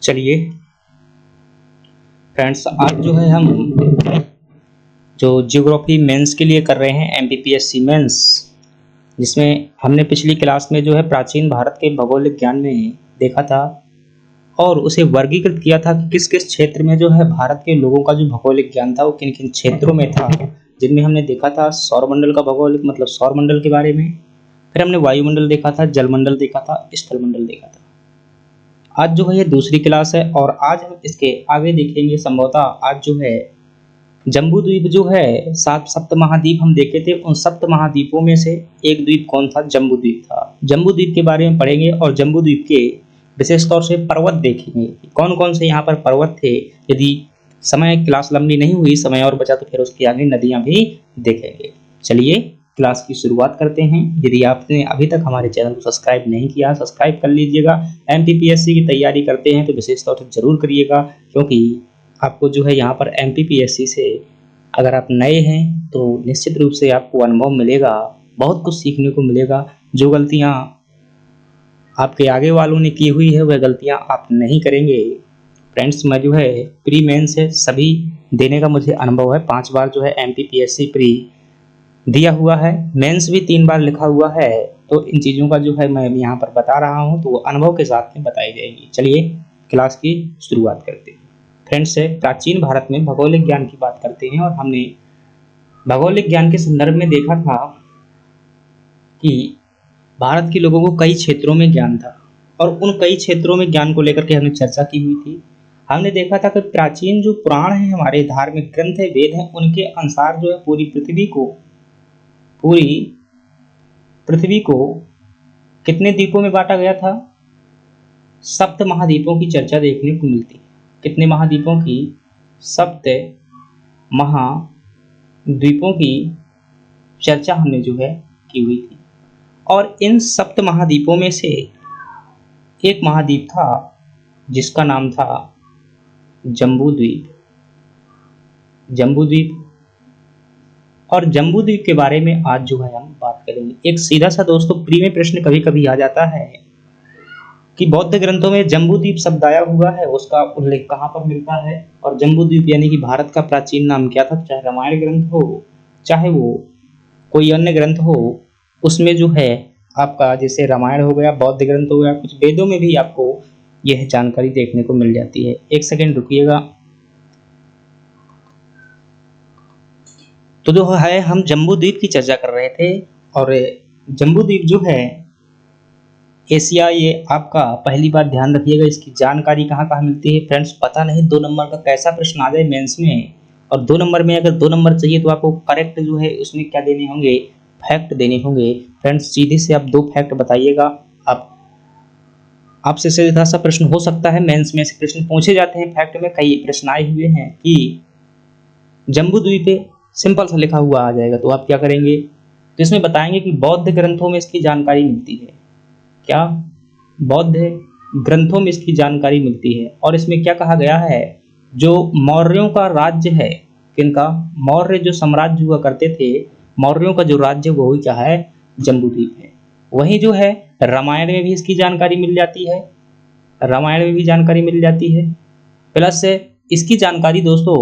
चलिए फ्रेंड्स, आज जो है हम जो ज्योग्राफी मेंस के लिए कर रहे हैं, एमपीपीएससी मेंस, जिसमें हमने पिछली क्लास में जो है प्राचीन भारत के भौगोलिक ज्ञान में देखा था और उसे वर्गीकृत किया था कि किस किस क्षेत्र में जो है भारत के लोगों का जो भौगोलिक ज्ञान था वो किन किन क्षेत्रों में था, जिनमें हमने देखा था सौरमंडल का भौगोलिक मतलब सौरमंडल के बारे में, फिर हमने वायुमंडल देखा था, जलमंडल देखा था, स्थलमंडल देखा था। आज जो है ये दूसरी क्लास है और आज हम इसके आगे देखेंगे संभवतः आज जो है जम्बू द्वीप जो है, सात सप्त महाद्वीप हम देखे थे, उन सप्त महाद्वीपों में से एक द्वीप कौन था? जम्बू द्वीप था। जम्बू द्वीप के बारे में पढ़ेंगे और जम्बू द्वीप के विशेष तौर से पर्वत देखेंगे, कौन कौन से यहाँ पर पर्वत थे। यदि समय क्लास लंबी नहीं हुई, समय और बचा, तो फिर उसके आगे नदियां भी देखेंगे। चलिए क्लास की शुरुआत करते हैं। यदि आपने अभी तक हमारे चैनल को सब्सक्राइब नहीं किया, सब्सक्राइब कर लीजिएगा। एमपीपीएससी की तैयारी करते हैं तो विशेष तौर से जरूर करिएगा, क्योंकि आपको जो है यहाँ पर एमपीपीएससी से अगर आप नए हैं तो निश्चित रूप से आपको अनुभव मिलेगा, बहुत कुछ सीखने को मिलेगा। जो गलतियाँ आपके आगे वालों ने की हुई है वह गलतियाँ आप नहीं करेंगे। फ्रेंड्स, मैं जो है प्री मेंस है सभी देने का मुझे अनुभव है। 5 बार जो है एमपीपीएससी प्री दिया हुआ है, मेंस भी 3 बार लिखा हुआ है, तो इन चीज़ों का जो है मैं यहाँ पर बता रहा हूँ तो वो अनुभव के साथ में बताई जाएगी। चलिए क्लास की शुरुआत करते हैं। फ्रेंड्स, प्राचीन भारत में भौगोलिक ज्ञान की बात करते हैं और हमने भौगोलिक ज्ञान के संदर्भ में देखा था कि भारत के लोगों को कई क्षेत्रों में ज्ञान था और उन कई क्षेत्रों में ज्ञान को लेकर के हमने चर्चा की हुई थी। हमने देखा था कि प्राचीन जो पुराण है, हमारे धार्मिक ग्रंथ है, वेद हैं, उनके अनुसार जो है पूरी पृथ्वी को कितने द्वीपों में बांटा गया था? सप्त महाद्वीपों की चर्चा देखने को मिलती है। कितने महाद्वीपों की? सप्त महाद्वीपों की चर्चा हमने जो है की हुई थी और इन सप्त महाद्वीपों में से एक महाद्वीप था जिसका नाम था जम्बू द्वीप। जम्बू द्वीप और जम्बू द्वीप के बारे में आज जो है हम बात करेंगे। एक सीधा सा दोस्तों प्री में प्रश्न कभी कभी आ जाता है कि बौद्ध ग्रंथों में जम्बू द्वीप शब्द आया हुआ है, उसका उल्लेख कहाँ पर मिलता है और जम्बू द्वीप यानी कि भारत का प्राचीन नाम क्या था? चाहे रामायण ग्रंथ हो, चाहे वो कोई अन्य ग्रंथ हो, उसमें जो है आपका जैसे रामायण हो गया, बौद्ध ग्रंथ हो गया, कुछ वेदों में भी आपको यह जानकारी देखने को मिल जाती है। एक सेकेंड रुकिएगा। तो जो है हम जम्बू द्वीप की चर्चा कर रहे थे और जम्बू द्वीप जो है एशिया, ये आपका पहली बार ध्यान रखिएगा, इसकी जानकारी कहाँ कहाँ मिलती है। फ्रेंड्स, पता नहीं 2 नंबर का कैसा प्रश्न आ जाए मेंस में, और 2 नंबर में अगर 2 नंबर चाहिए तो आपको करेक्ट जो है उसमें क्या देने होंगे? फैक्ट देने होंगे। फ्रेंड्स, सीधे से आप 2 फैक्ट बताइएगा। आपसे सीधा सा प्रश्न हो सकता है, मेंस में से प्रश्न पूछे जाते हैं, फैक्ट में कई प्रश्न आए हुए हैं कि जम्बू द्वीप पे सिंपल सा लिखा हुआ आ जाएगा, तो आप क्या करेंगे? तो इसमें बताएंगे कि बौद्ध ग्रंथों में इसकी जानकारी मिलती है। क्या? बौद्ध ग्रंथों में इसकी जानकारी मिलती है और इसमें क्या कहा गया है? जो मौर्यों का राज्य है, किनका? मौर्य जो साम्राज्य हुआ करते थे, मौर्यों का जो राज्य वो क्या है? जम्बू द्वीप है। वहीं जो है रामायण में भी इसकी जानकारी मिल जाती है, रामायण में भी जानकारी मिल जाती है, प्लस इसकी जानकारी दोस्तों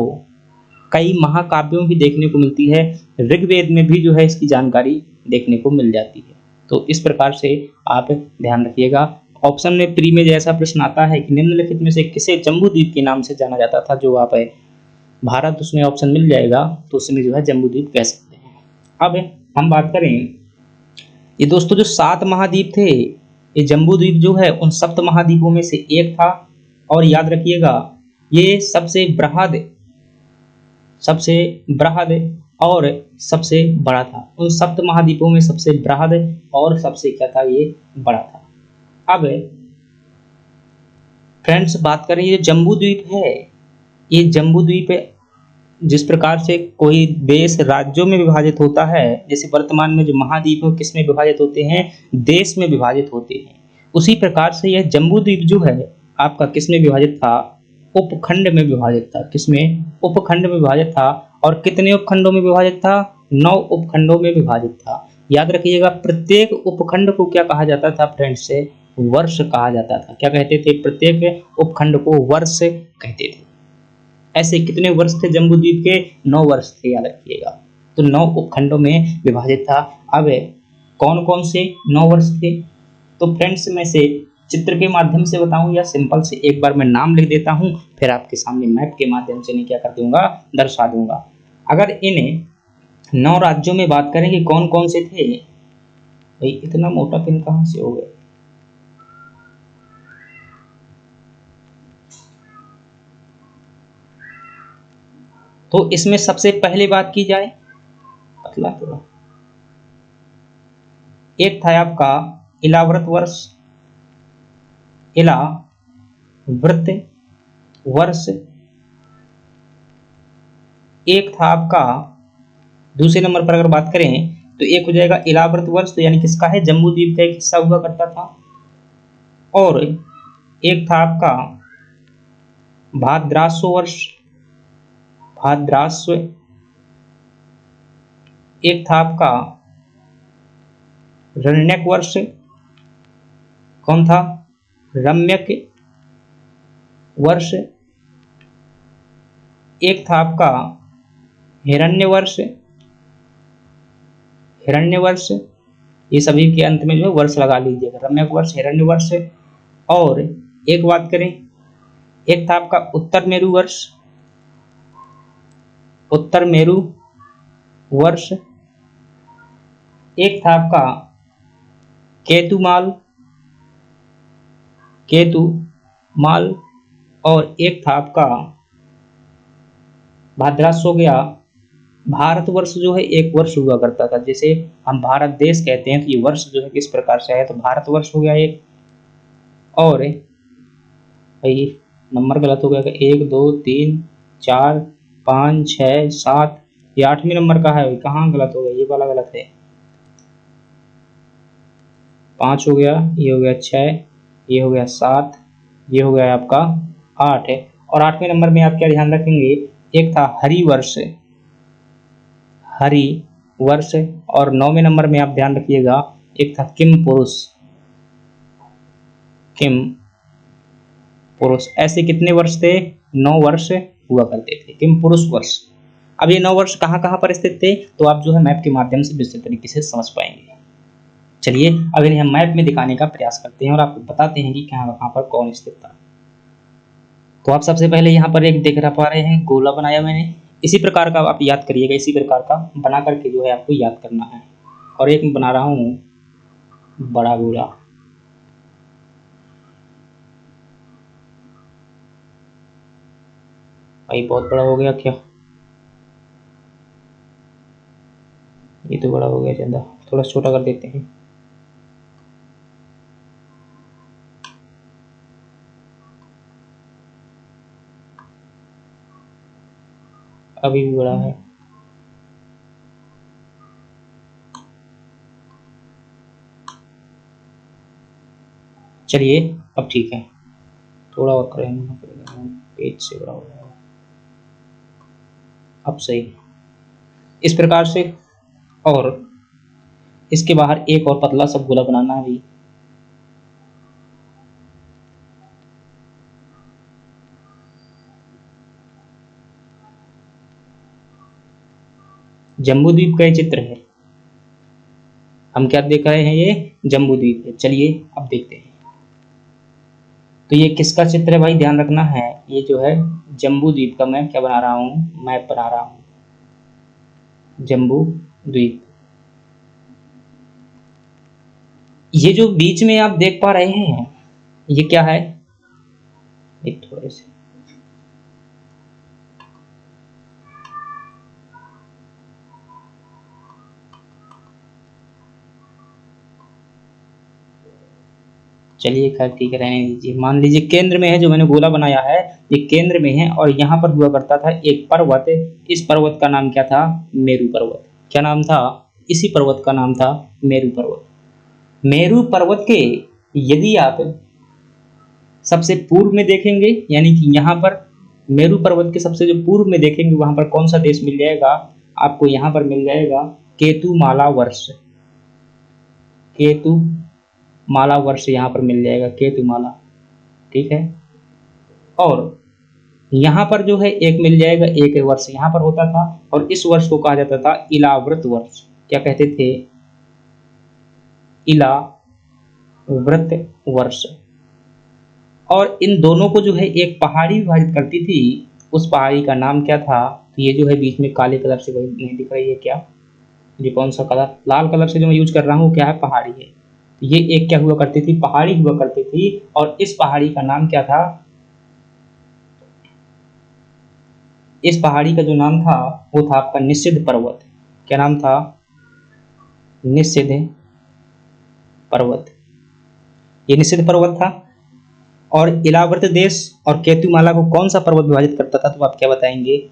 कई महाकाव्यों भी देखने को मिलती है। ऋग्वेद में भी जो है इसकी जानकारी देखने को मिल जाती है। तो इस प्रकार से आप ध्यान रखिएगा। ऑप्शन में प्री में जैसा प्रश्न आता है कि निम्नलिखित में से किसे जम्बू द्वीप के नाम से जाना जाता था, जो आप भारत, उसमें ऑप्शन मिल जाएगा तो उसमें जो है जम्बू द्वीप कह सकते हैं। अब हम बात करें, ये दोस्तों जो 7 महाद्वीप थे, ये जम्बू द्वीप जो है उन सप्त महाद्वीपों में से एक था और याद रखिएगा ये सबसे बृहद और सबसे बड़ा था। उन सप्त महाद्वीपों में सबसे बृहद और सबसे क्या था? ये बड़ा था। अब फ्रेंड्स बात करें, ये जम्बू द्वीप है, ये जम्बू द्वीप जिस प्रकार से कोई देश राज्यों में विभाजित होता है, जैसे वर्तमान में जो महाद्वीप है किस में विभाजित होते हैं? देश में विभाजित होते हैं। उसी प्रकार से यह जम्बू द्वीप जो है आपका किसमें विभाजित था, उपखंड में विभाजित था। किसमें, उपखंड में विभाजित था। और कितने उपखंडों में विभाजित था, 9 उपखंडों में विभाजित था। याद रखिएगा, प्रत्येक उपखंड को क्या कहा जाता था फ्रेंड्स, से वर्ष कहा जाता था। क्या कहते थे, प्रत्येक उपखंड को वर्ष कहते थे। ऐसे कितने वर्ष थे जम्बू द्वीप के, 9 वर्ष थे, याद रखिएगा। तो 9 उपखंडों में विभाजित था। अब कौन कौन से 9 वर्ष थे, तो फ्रेंड्स मैं से चित्र के माध्यम से बताऊं या सिंपल से एक बार मैं नाम लिख देता हूं, फिर आपके सामने मैप के माध्यम से नहीं क्या कर दूंगा, दर्शा दूंगा। अगर इन 9 राज्यों में बात करें कि कौन कौन से थे, भाई इतना मोटा पेन कहां से हो गया, तो इसमें सबसे पहले बात की जाए, पतला थोड़ा, एक था आपका इलाव्रत वर्ष, इलाव्रत वर्ष। एक था आपका, दूसरे नंबर पर अगर बात करें तो एक हो जाएगा इलाव्रत वर्ष, तो यानी किसका है, जम्बू द्वीप का एक हिस्सा हुआ करता था। और एक था आपका भाद्रास्व वर्ष, भाद्रास्व। एक था आपका रण्यक वर्ष, कौन था, रम्यक वर्ष। एक था आपका हिरण्य वर्ष, हिरण्य वर्ष। ये सभी के अंत में जो है वर्ष लगा लीजिएगा, रम्यक वर्ष, हिरण्य वर्ष। और एक बात करें, एक था आपका उत्तर मेरु वर्ष, उत्तर मेरु वर्ष। एक था आपका केतुमाल, केतुमाल। और एक था आपका भाद्रास्व हो गया। भारतवर्ष जो है एक वर्ष हुआ करता था, जैसे हम भारत देश कहते हैं तो ये वर्ष जो है किस प्रकार से है, तो भारतवर्ष हो गया एक। और भाई नंबर गलत हो गया, 1 2 3 4 5 6 7, ये 8वें नंबर का है, कहाँ गलत हो गया, ये वाला गलत है। 5 हो गया, ये हो गया 6, ये हो गया 7, ये हो गया आपका 8 है। और 8वें नंबर में आप क्या ध्यान रखेंगे, एक था हरि वर्ष, हरि वर्ष। और 9वें नंबर में आप ध्यान रखिएगा, एक था किम पुरुष, किम पुरुष। ऐसे कितने वर्ष थे, 9 वर्ष हुआ करते थे, किम पुरुष वर्ष। अब ये 9 वर्ष कहाँ कहाँ पर स्थित थे, तो आप जो है मैप के माध्यम से विस्तृत तरीके से समझ पाएंगे। चलिए अब इन्हें हम मैप में दिखाने का प्रयास करते हैं और आपको बताते हैं कि कहाँ कहाँ पर कौन स्थित था। तो आप सबसे पहले यहाँ पर एक देख पा रहे हैं, गोला बनाया मैंने, इसी प्रकार का आप याद करिएगा, इसी प्रकार का बना करके जो है आपको याद करना है। और एक बना रहा हूँ बड़ा गोला, भाई बहुत बड़ा हो गया क्या, ये तो बड़ा हो गया ज़्यादा, थोड़ा छोटा कर देते हैं। अभी भी बड़ा है, चलिए अब ठीक है, थोड़ा और करेंगे, पेज से बड़ा हो जाएगा, अब सही इस प्रकार से। और इसके बाहर एक और पतला सा गोला बनाना है भी, जम्बू द्वीप का ये चित्र है, हम क्या देख रहे हैं, ये जम्बू द्वीप है। चलिए अब देखते हैं, तो ये किसका चित्र है भाई, ध्यान रखना है, ये जो है जम्बू द्वीप का मैं क्या बना रहा हूँ, मैप बना रहा हूँ, जम्बू द्वीप। ये जो बीच में आप देख पा रहे हैं, ये क्या है, एक थोड़े से, चलिए खैर ठीक है, रहने दीजिए। मान लीजिए केंद्र में है, जो मैंने गोला बनाया है ये केंद्र में है, और यहाँ पर हुआ करता था एक पर्वत, इस पर्वत का नाम क्या था, मेरू पर्वत। क्या नाम था, इसी पर्वत का नाम था मेरू पर्वत। मेरू पर्वत के यदि आप सबसे पूर्व में देखेंगे, यानी कि यहाँ पर मेरू पर्वत के सबसे जो पूर्व में देखेंगे वहां पर कौन सा देश मिल जाएगा आपको? यहाँ पर मिल जाएगा केतुमाला वर्ष। केतुमाला वर्ष यहाँ पर मिल जाएगा, केतुमाला। ठीक है। और यहाँ पर जो है एक मिल जाएगा, एक वर्ष यहाँ पर होता था, और इस वर्ष को कहा जाता था इलाव्रत वर्ष। क्या कहते थे? इलाव्रत वर्ष। और इन दोनों को जो है एक पहाड़ी विभाजित करती थी, उस पहाड़ी का नाम क्या था? तो ये जो है बीच में काले कलर से नहीं दिख रही है क्या? ये कौन सा कलर? लाल कलर से जो मैं यूज कर रहा हूँ क्या है? पहाड़ी है। ये एक क्या हुआ करती थी? पहाड़ी हुआ करती थी। और इस पहाड़ी का नाम क्या था? इस पहाड़ी का जो नाम था वो था आपका निषिद्ध पर्वत। क्या नाम था? निषिद्ध पर्वत। ये निषिद्ध पर्वत था। और इलाव्रत देश और केतुमाला को कौन सा पर्वत विभाजित करता था? तो आप क्या बताएंगे?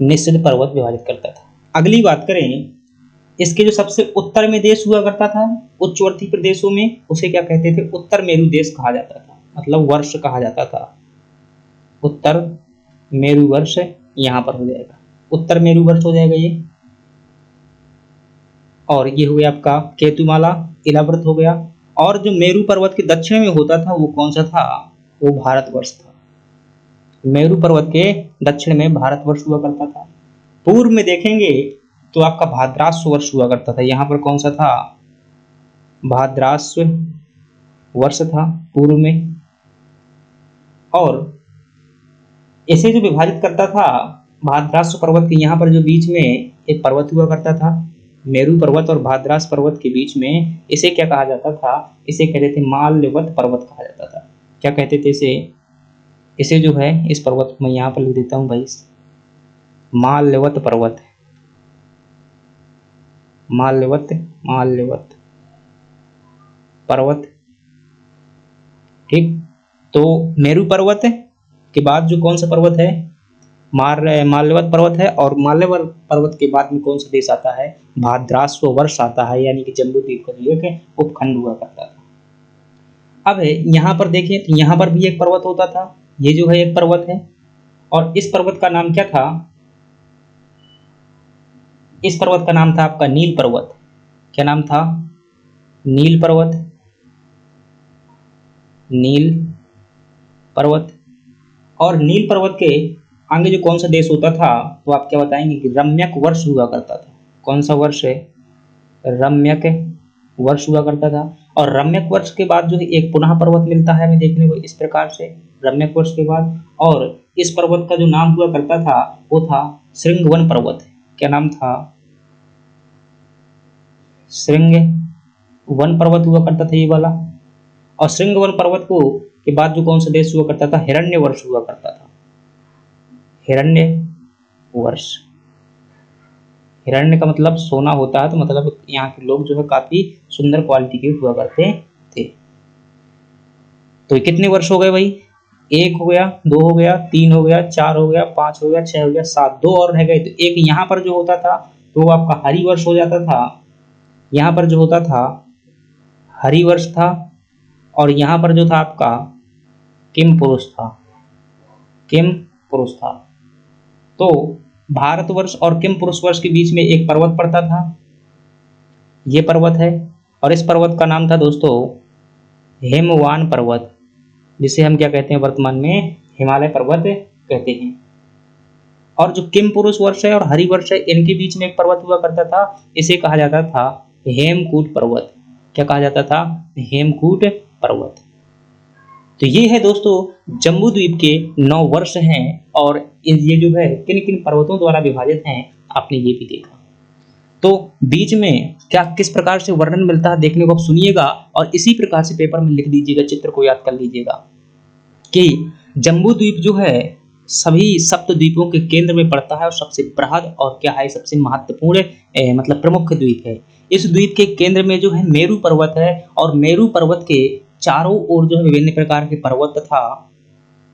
निषिद्ध पर्वत विभाजित करता था। अगली बात करें, इसके जो सबसे उत्तर में देश हुआ करता था उच्चवर्ती प्रदेशों में, उसे क्या कहते थे? उत्तर मेरु देश कहा जाता था, मतलब वर्ष कहा जाता था। उत्तर मेरु वर्ष यहाँ पर हो जाएगा, उत्तर मेरु वर्ष हो जाएगा ये। और ये हो गया आपका केतुमाला, इलाव्रत हो गया। और जो मेरु पर्वत के दक्षिण में होता था वो कौन सा था? वो भारतवर्ष था। मेरु पर्वत के दक्षिण में भारतवर्ष हुआ करता था। पूर्व में देखेंगे तो आपका भाद्रास्व वर्ष हुआ करता था। यहाँ पर कौन सा था? भाद्रास्व वर्ष था पूर्व में। और इसे जो विभाजित करता था भाद्रास्व पर्वत के, यहाँ पर जो बीच में एक पर्वत हुआ करता था मेरु पर्वत और भाद्रास पर्वत के बीच में, इसे क्या कहा जाता था? इसे कहते थे माल्यवत पर्वत कहा जाता था। क्या कहते थे इसे? इसे जो है इस पर्वत को मैं यहाँ पर लिख देता हूँ भाई, माल्यवत पर्वत। माल्यवत पर्वत। ठीक। तो मेरु पर्वत के बाद जो कौन सा पर्वत है? माल्यवत पर्वत है। और माल्यवत पर्वत के बाद में कौन सा देश आता है? भाद्रास्व वर्ष आता है, यानी कि जम्बूद्वीप का जो एक उपखंड हुआ करता था। अब यहाँ पर देखें तो यहाँ पर भी एक पर्वत होता था, ये जो है एक पर्वत है। और इस पर्वत का नाम क्या था? इस पर्वत का नाम था आपका नील पर्वत। क्या नाम था? नील पर्वत। नील पर्वत। और नील पर्वत के आगे जो कौन सा देश होता था तो आप क्या बताएंगे? कि रम्यक वर्ष हुआ करता था। कौन सा वर्ष है? रम्यक वर्ष हुआ करता था। और रम्यक वर्ष के बाद जो है एक पुनः पर्वत मिलता है हमें देखने को इस प्रकार से, रम्यक वर्ष के बाद। और इस पर्वत का जो नाम हुआ करता था वो था श्रृंगवन पर्वत। क्या नाम था? श्रृंगवन पर्वत हुआ करता था ये वाला। और श्रृंगवन पर्वत को के बाद जो कौन सा देश हुआ करता था? हिरण्य वर्ष हुआ करता था। हिरण्य वर्ष। हिरण्य का मतलब सोना होता है, तो मतलब यहाँ के लोग जो है काफी सुंदर क्वालिटी के हुआ करते थे। तो ये कितने वर्ष हो गए भाई? 1 हो गया, 2 हो गया, 3 हो गया, 4 हो गया, 5 हो गया, 6 हो गया, 7, 2 और रह गए। तो एक यहाँ पर जो होता था तो वो आपका हरि वर्ष हो जाता था। यहाँ पर जो होता था हरि वर्ष था। और यहाँ पर जो था आपका किम पुरुष था। किम पुरुष था। तो भारतवर्ष और किम पुरुष वर्ष के बीच में एक पर्वत पड़ता था, ये पर्वत है। और इस पर्वत का नाम था दोस्तों हेमवान पर्वत, जिसे हम क्या कहते हैं वर्तमान में? हिमालय पर्वत कहते हैं। और जो किम पुरुष वर्ष है और हरि वर्ष है, इनके बीच में एक पर्वत हुआ करता था, इसे कहा जाता था हेमकूट पर्वत। क्या कहा जाता था? हेमकूट पर्वत। तो ये है दोस्तों जम्बूद्वीप के 9 वर्ष हैं। और ये जो है किन किन पर्वतों द्वारा विभाजित हैं आपने ये भी देखा। तो बीच में क्या किस प्रकार से वर्णन मिलता है देखने को आप सुनिएगा, और इसी प्रकार से पेपर में लिख दीजिएगा, चित्र को याद कर लीजिएगा कि जम्बूद्वीप जो है सभी सप्त द्वीपों के केंद्र में पड़ता है और सबसे बृहद और क्या है सबसे महत्वपूर्ण मतलब प्रमुख द्वीप है। इस द्वीप के केंद्र में जो है मेरु पर्वत है, और मेरु पर्वत के चारों ओर जो है विभिन्न प्रकार के पर्वत तथा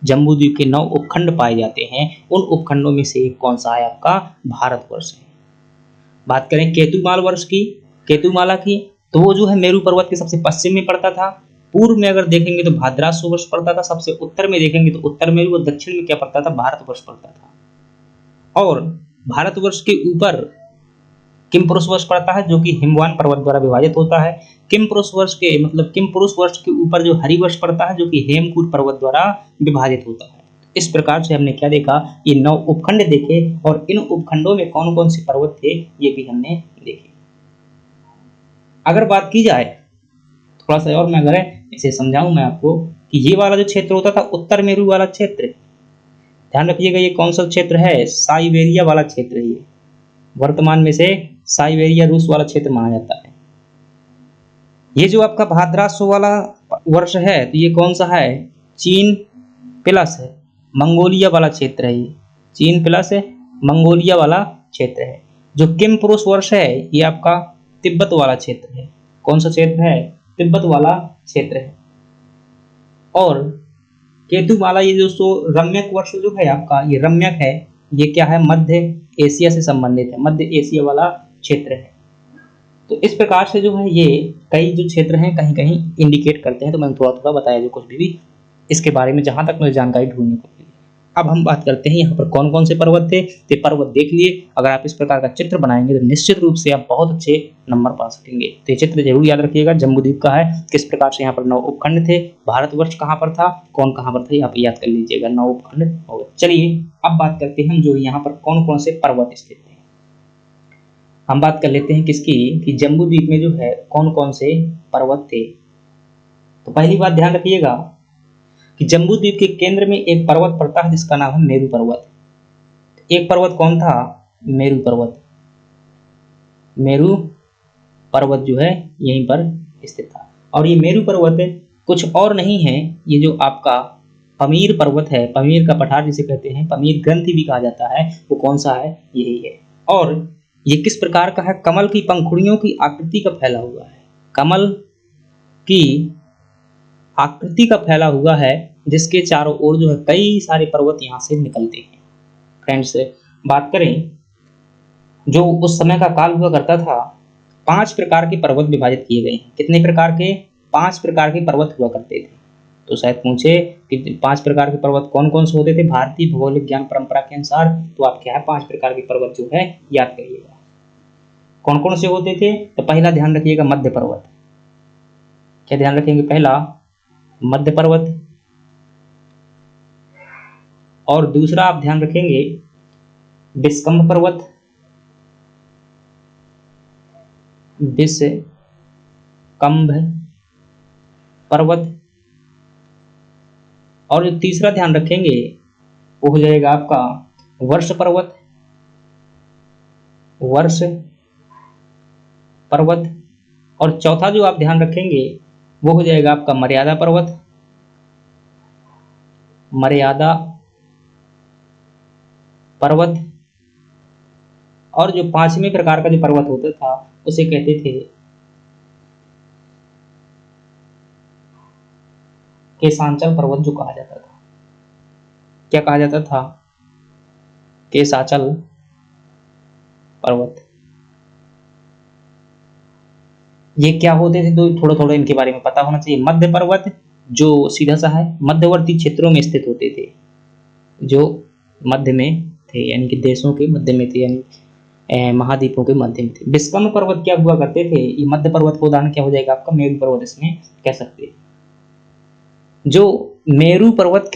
जम्बूद्वीप के 9 उपखंड पाए जाते हैं। उन उपखंडों में से एक कौन सा है? आपका भारतवर्ष है। बात करें केतुमाला वर्ष की, केतुमाला की, तो वो जो है मेरू पर्वत के सबसे पश्चिम में पड़ता था। पूर्व में अगर देखेंगे तो भाद्रासु वर्ष पड़ता था। सबसे उत्तर में देखेंगे तो उत्तर मेरू, और दक्षिण में क्या पड़ता था, भारतवर्ष पड़ता था। और भारतवर्ष के ऊपर किमपुरुष वर्ष पड़ता है, जो कि हिमवान पर्वत द्वारा विभाजित होता है। किमपुरुष वर्ष के मतलब किमपुरुष वर्ष के ऊपर जो हरिवर्ष पड़ता है, जो कि हेमकूट पर्वत द्वारा विभाजित होता है। इस प्रकार से हमने क्या देखा, ये 9 उपखंड देखे, और इन उपखंडों में कौन कौन से पर्वत थे ये भी हमने देखे। अगर बात की जाए थोड़ा सा और मैं अगर इसे समझाऊं मैं आपको कि ये वाला जो क्षेत्र होता था उत्तर मेरू वाला क्षेत्र, ध्यान रखिएगा ये कौन सा क्षेत्र है, साइबेरिया वाला क्षेत्र है। ये वर्तमान में से साइबेरिया रूस वाला क्षेत्र माना जाता है। ये जो आपका भाद्रासु वाला वर्ष है तो ये कौन सा है, चीन प्लस है मंगोलिया वाला क्षेत्र है। ये चीन प्लस है मंगोलिया वाला क्षेत्र है। जो किमपुरुष वर्ष है ये आपका तिब्बत वाला क्षेत्र है। कौन सा क्षेत्र है, तिब्बत वाला क्षेत्र है। और केतुमाला ये जो रम्यक वर्ष जो है आपका, ये रम्यक है, ये क्या है, मध्य एशिया से संबंधित है, मध्य एशिया वाला क्षेत्र है। तो इस प्रकार से जो है ये कई जो क्षेत्र हैं कहीं कहीं इंडिकेट करते हैं। तो मैंने थोड़ा थोड़ा बताया जो कुछ भी इसके बारे में जहां तक मुझे जानकारी ढूंढने को मिली। अब हम बात करते हैं यहाँ पर कौन कौन से पर्वत थे। तो पर्वत देख लिए, अगर आप इस प्रकार का चित्र बनाएंगे तो निश्चित रूप से आप बहुत अच्छे नंबर पा सकेंगे। तो ये चित्र जरूर याद रखिएगा, जम्बूद्वीप का है, किस प्रकार से यहाँ पर 9 उपखंड थे, भारतवर्ष कहाँ पर था, कौन कहाँ पर था, आप याद कर लीजिएगा, 9 उपखंड हो गए। चलिए अब बात करते हैं जो यहाँ पर कौन कौन से पर्वत स्थित थे। हम बात कर लेते हैं किसकी, कि जम्बूद्वीप में जो है कौन कौन से पर्वत थे। तो पहली बात ध्यान रखिएगा कि जम्बूद्वीप के केंद्र में एक पर्वत पड़ता है जिसका नाम है मेरू पर्वत। एक पर्वत कौन था, मेरू पर्वत। मेरू पर्वत जो है यहीं पर स्थित था। और ये मेरू पर्वत कुछ और नहीं है, ये जो आपका पमीर पर्वत है, पमीर का पठार जिसे कहते हैं, पमीर ग्रंथि भी कहा जाता है, वो कौन सा है, यही है। और ये किस प्रकार का है, कमल की पंखुड़ियों की आकृति का फैला हुआ है, कमल की आकृति का फैला हुआ है, जिसके चारों ओर जो है कई सारे पर्वत यहाँ से निकलते हैं। फ्रेंड्स बात करें जो उस समय का काल हुआ करता था, 5 प्रकार के पर्वत विभाजित किए गए हैं। कितने प्रकार के, 5 प्रकार के पर्वत हुआ करते थे। तो शायद पूछे कि 5 प्रकार के पर्वत कौन कौन से होते थे भारतीय भौगोलिक ज्ञान परंपरा के अनुसार, तो आप क्या है 5 प्रकार के पर्वत जो है याद करिएगा। कौन कौन से होते थे, तो पहला ध्यान रखिएगा मध्य पर्वत। क्या ध्यान रखेंगे, पहला मध्य पर्वत, और दूसरा आप ध्यान रखेंगे विषकंभ पर्वत, विषकंभ पर्वत, और जो तीसरा ध्यान रखेंगे वो हो जाएगा आपका वर्ष पर्वत, वर्ष पर्वत, और चौथा जो आप ध्यान रखेंगे वो हो जाएगा आपका मर्यादा पर्वत, मर्यादा पर्वत, और जो 5वें प्रकार का जो पर्वत होता था उसे कहते थे केशांचल पर्वत, जो कहा जाता था, क्या कहा जाता था, केशांचल पर्वत। ये क्या होते थे, तो थोड़ा थोड़ा इनके बारे में पता होना चाहिए। मध्य पर्वत जो सीधा सा है, मध्यवर्ती क्षेत्रों में स्थित होते थे, जो मध्य में थे, यानी कि देशों के मध्य में थे, यानी महाद्वीपों के मध्य में थे। विषकंभ पर्वत क्या हुआ करते थे, ये मध्य पर्वत का उदाहरण क्या हो जाएगा आपका, मेरू पर्वत इसमें कह सकते हैं। जो मेरू पर्वत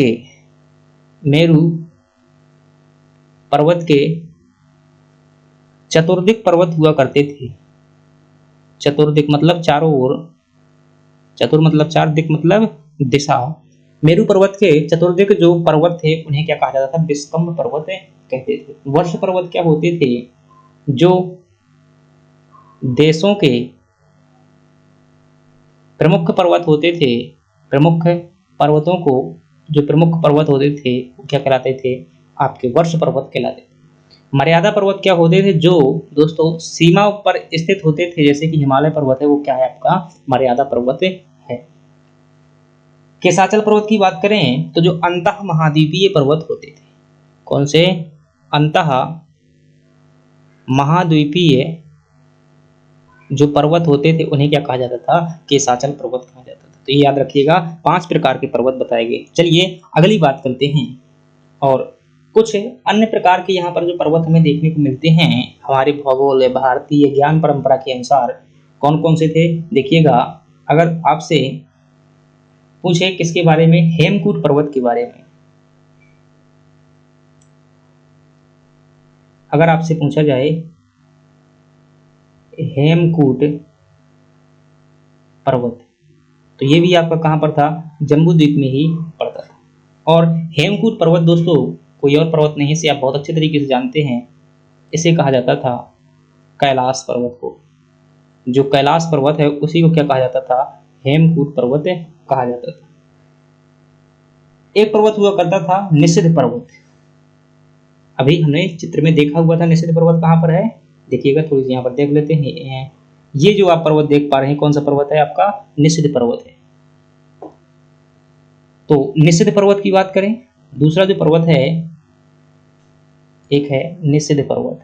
के चतुर्दिक पर्वत हुआ करते थे। चतुर्दिक मतलब चारों ओर, चतुर मतलब 4, दिक मतलब दिशा। मेरू पर्वत के चतुर्दिक जो पर्वत थे उन्हें क्या कहा जाता था, विषकंभ पर्वत कहते थे। वर्ष पर्वत क्या होते थे, जो देशों के प्रमुख पर्वत होते थे, प्रमुख पर्वतों को जो प्रमुख पर्वत होते थे वो क्या कहलाते थे, आपके वर्ष पर्वत कहलाते थे। मर्यादा पर्वत क्या होते थे, जो दोस्तों सीमा पर स्थित होते थे, जैसे कि हिमालय पर्वत है वो क्या है आपका मर्यादा पर्वत है। केशांचल पर्वत की बात करें तो जो अंतः महाद्वीपीय पर्वत होते थे, कौन से, अंतः महाद्वीपीय जो पर्वत होते थे उन्हें क्या कहा जाता था? केशाचल पर्वत कहा जाता था। तो ये याद रखिएगा, 5 प्रकार के पर्वत बताए गए। चलिए अगली बात करते हैं, और कुछ अन्य प्रकार के यहाँ पर जो पर्वत हमें देखने को मिलते हैं हमारे भूगोल भारतीय ज्ञान परंपरा के अनुसार, कौन कौन से थे देखिएगा। अगर आपसे पूछे किसके बारे में, हेमकूट पर्वत के बारे में, अगर आपसे पूछा जाए हेमकूट पर्वत, तो ये भी आपका कहाँ पर था? जम्बू द्वीप में ही पड़ता था। और हेमकूट पर्वत दोस्तों कोई और पर्वत नहीं, इसे आप बहुत अच्छे तरीके से जानते हैं। इसे कहा जाता था कैलाश पर्वत को। जो कैलाश पर्वत है उसी को क्या कहा जाता था? हेमकूट पर्वत कहा जाता था। एक पर्वत हुआ करता था निषिद्ध पर्वत। अभी हमने चित्र में देखा हुआ था निषिद्ध पर्वत कहाँ पर है, देखिएगा थोड़ी सी यहाँ पर देख लेते हैं। ये जो आप पर्वत देख पा रहे हैं कौन सा पर्वत है? आपका निषिद्ध पर्वत है। तो निषिद्ध पर्वत की बात करें, दूसरा जो पर्वत है एक है निषिद्ध पर्वत,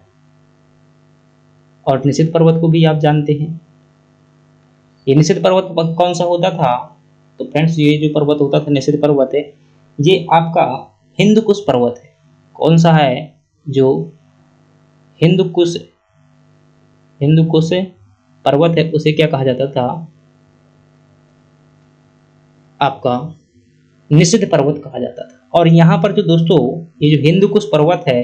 और निषिद्ध पर्वत को भी आप जानते हैं। ये निषिद्ध पर्वत कौन सा होता था? तो फ्रेंड्स ये जो पर्वत होता था निषिद्ध पर्वत है, ये आपका हिंदुकुश पर्वत है। कौन सा है? जो हिंदुकुश हिंदुकुश पर्वत है उसे क्या कहा जाता था? आपका निषिद्ध पर्वत कहा जाता था। और यहाँ पर जो दोस्तों ये जो हिंदुकुश पर्वत है,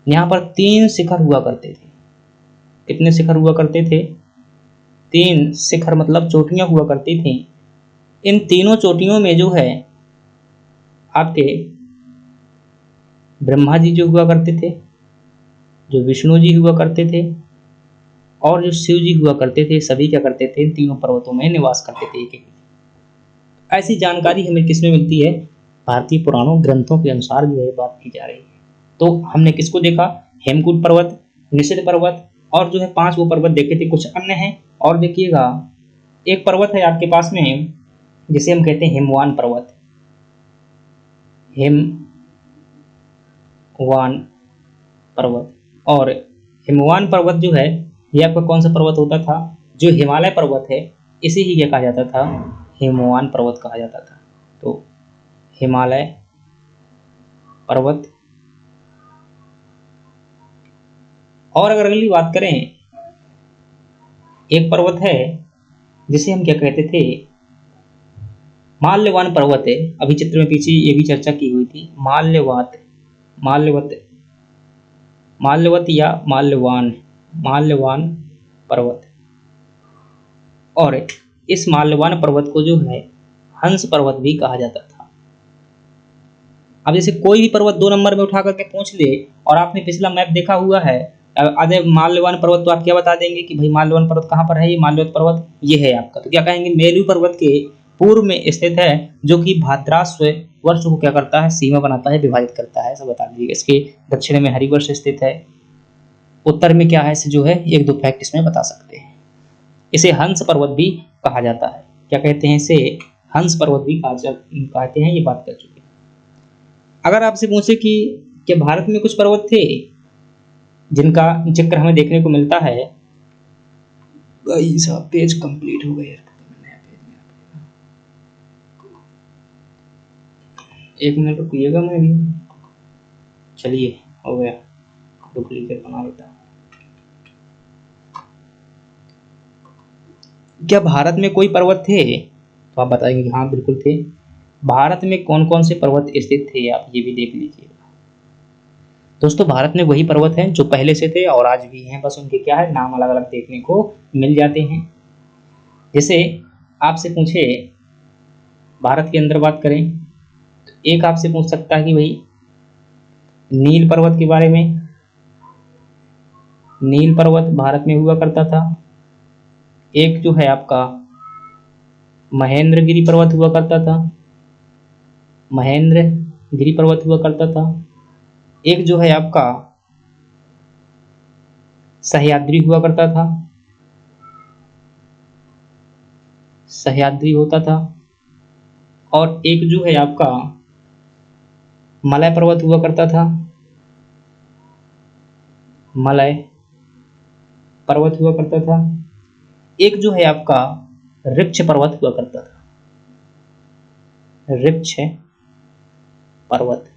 यहाँ पर 3 शिखर हुआ करते थे। कितने शिखर हुआ करते थे? 3 शिखर, मतलब चोटियां हुआ करती थी। इन तीनों चोटियों में जो है आपके ब्रह्मा जी जो हुआ करते थे, जो विष्णु जी हुआ करते थे, और जो शिव जी हुआ करते थे, सभी क्या करते थे? इन तीनों पर्वतों में निवास करते थे एक एक। ऐसी जानकारी हमें किसमें मिलती है? भारतीय पुराणों ग्रंथों के अनुसार जो है बात की जा रही है। तो हमने किसको देखा? हेमकूट पर्वत, निषिद्ध पर्वत, और जो है 5 वो पर्वत देखे थे। कुछ अन्य हैं और देखिएगा, एक पर्वत है आपके पास में जिसे हम कहते हैं हिमवान पर्वत। हिमवान पर्वत, और हिमवान पर्वत जो है ये आपका कौन सा पर्वत होता था? जो हिमालय पर्वत है इसे ही क्या कहा जाता था? हिमवान पर्वत कहा जाता था। तो हिमालय पर्वत। और अगर अगली बात करें, एक पर्वत है जिसे हम क्या कहते थे? माल्यवान पर्वत है। अभी चित्र में पीछे ये भी चर्चा की हुई थी। माल्यवात माल्यवत माल्यवत या माल्यवान पर्वत। और इस माल्यवान पर्वत को जो है हंस पर्वत भी कहा जाता था। अब जैसे कोई भी पर्वत 2 नंबर में उठा करके पूछ ले, और आपने पिछला मैप देखा हुआ है, अरे माल्यवान पर्वत, तो आप क्या बता देंगे कि भाई माल्यवान पर्वत कहाँ पर है? ये माल्यवत पर्वत ये है आपका। तो क्या कहेंगे? मेरू पर्वत के पूर्व में स्थित है, जो कि भाद्राश्व वर्ष को क्या करता है? सीमा बनाता है, विभाजित करता है, ऐसा बता दीजिएगा। इसके दक्षिण में हरिवर्ष स्थित है, उत्तर में क्या है, इसे जो है 1-2 फैक्ट इसमें बता सकते हैं। इसे हंस पर्वत भी कहा जाता है। क्या कहते हैं इसे? हंस पर्वत भी कहते हैं। ये बात कर चुके हैं। अगर आपसे पूछे कि क्या भारत में कुछ पर्वत थे जिनका जिक्र हमें देखने को मिलता है, साहब पेज कंप्लीट हो गया, एक मिनट रुकिएगा, मैं भी, चलिए हो गया, डुप्लीकेट बना लेता हूं। क्या भारत में कोई पर्वत थे? तो आप बताएंगे हाँ बिल्कुल थे। भारत में कौन कौन से पर्वत स्थित थे आप ये भी देख लीजिए। दोस्तों भारत में वही पर्वत हैं जो पहले से थे और आज भी हैं, बस उनके क्या है नाम अलग अलग देखने को मिल जाते हैं। जैसे आपसे पूछे भारत के अंदर बात करें, तो एक आपसे पूछ सकता है कि भाई नील पर्वत के बारे में। नील पर्वत भारत में हुआ करता था। एक जो है आपका महेंद्रगिरी पर्वत हुआ करता था, महेंद्रगिरी पर्वत हुआ करता था। एक जो है आपका सह्याद्री हुआ करता था, सह्याद्री होता था। और एक जो है आपका मलय पर्वत हुआ करता था, मलय पर्वत हुआ करता था। एक जो है आपका ऋक्ष पर्वत हुआ करता था, ऋक्ष पर्वत।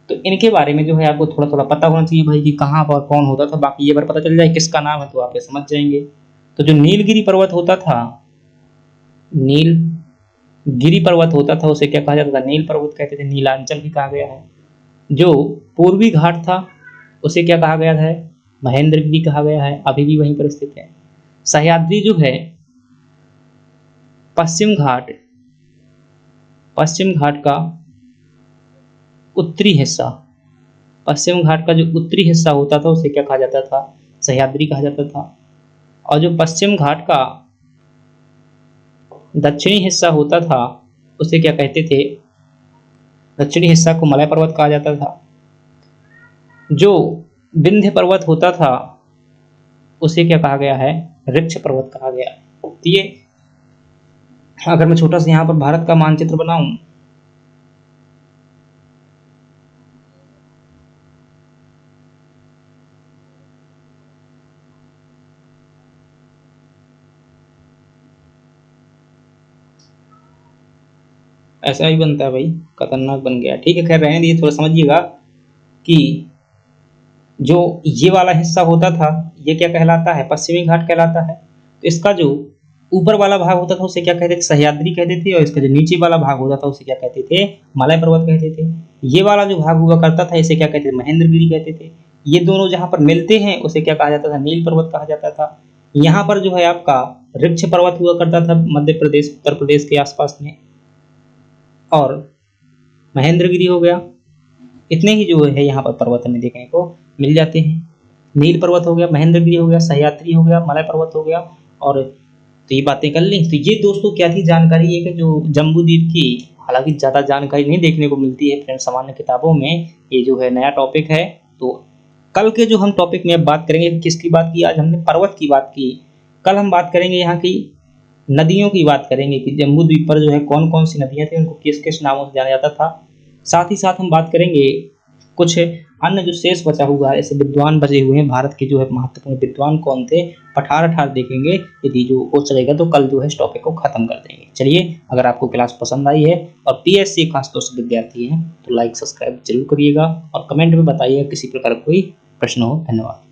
तो इनके बारे में जो है आपको थोड़ा थोड़ा पता होना चाहिए भाई कि कहाँ पर कौन होता था, बाकी ये बार पता चल जाए किसका नाम है तो आप ये समझ जाएंगे। तो जो नीलगिरी पर्वत होता था, नीलगिरी पर्वत होता था, उसे क्या कहा जाता था? नील पर्वत कहते थे, नीलांचल भी कहा गया है। जो पूर्वी घाट था उसे क्या कहा गया है? महेंद्रगिरी कहा गया है, अभी भी वहीं पर स्थित है। सह्याद्री जो है पश्चिम घाट का उत्तरी हिस्सा, पश्चिम घाट का जो उत्तरी हिस्सा होता था उसे क्या कहा जाता था? सह्याद्री कहा जाता था। और जो पश्चिम घाट का दक्षिणी हिस्सा होता था उसे क्या कहते थे? दक्षिणी हिस्सा को मलय पर्वत कहा जाता था। जो विंध्य पर्वत होता था उसे क्या कहा गया है? ऋक्ष पर्वत कहा गया है। तो ये अगर मैं छोटा सा यहाँ पर भारत का मानचित्र बनाऊं, ऐसा ही बनता है भाई, खतरनाक बन गया। ठीक है, खैर रहने दीजिए, थोड़ा समझिएगा कि जो ये वाला हिस्सा होता था ये क्या कहलाता है? पश्चिमी घाट कहलाता है। तो इसका जो ऊपर वाला भाग होता था उसे क्या कहते थे? सह्याद्री कहते थे। और इसका जो नीचे वाला भाग होता था उसे क्या कहते थे? मलय पर्वत कहते थे। ये वाला जो भाग हुआ करता था इसे क्या कहते थे? महेंद्रगिरी कहते थे। ये दोनों जहाँ पर मिलते हैं उसे क्या कहा जाता था? नील पर्वत कहा जाता था। यहाँ पर जो है आपका ऋक्ष पर्वत हुआ करता था मध्य प्रदेश उत्तर प्रदेश के आसपास में, और महेंद्रगिरी हो गया। इतने ही जो है यहाँ पर पर्वत हमें देखने को मिल जाते हैं। नील पर्वत हो गया, महेंद्रगिरी हो गया, सह्याद्री हो गया, मलय पर्वत हो गया। और तो ये बातें कर ली। तो ये दोस्तों क्या थी जानकारी, ये कि जो जम्बूद्वीप की हालांकि ज़्यादा जानकारी नहीं देखने को मिलती है फ्रेंड्स सामान्य किताबों में, ये जो है नया टॉपिक है। तो कल के जो हम टॉपिक में अब बात करेंगे, किसकी बात की? आज हमने पर्वत की बात की। कल हम बात करेंगे यहाँ की नदियों की बात करेंगे कि जम्बूद्वीप पर जो है कौन कौन सी नदियाँ थी, उनको किस किस नामों से जाना जाता था। साथ ही साथ हम बात करेंगे कुछ अन्य जो शेष बचा हुआ है, ऐसे विद्वान बचे हुए हैं भारत के जो है महत्वपूर्ण विद्वान कौन थे, पठार अठार देखेंगे। यदि जो हो चलेगा तो कल जो है इस टॉपिक को खत्म कर देंगे। चलिए, अगर आपको क्लास पसंद आई है और पीएससी खासतौर से विद्यार्थी हैं तो लाइक सब्सक्राइब जरूर करिएगा और कमेंट में बताइएगा किसी प्रकार कोई प्रश्न हो। धन्यवाद।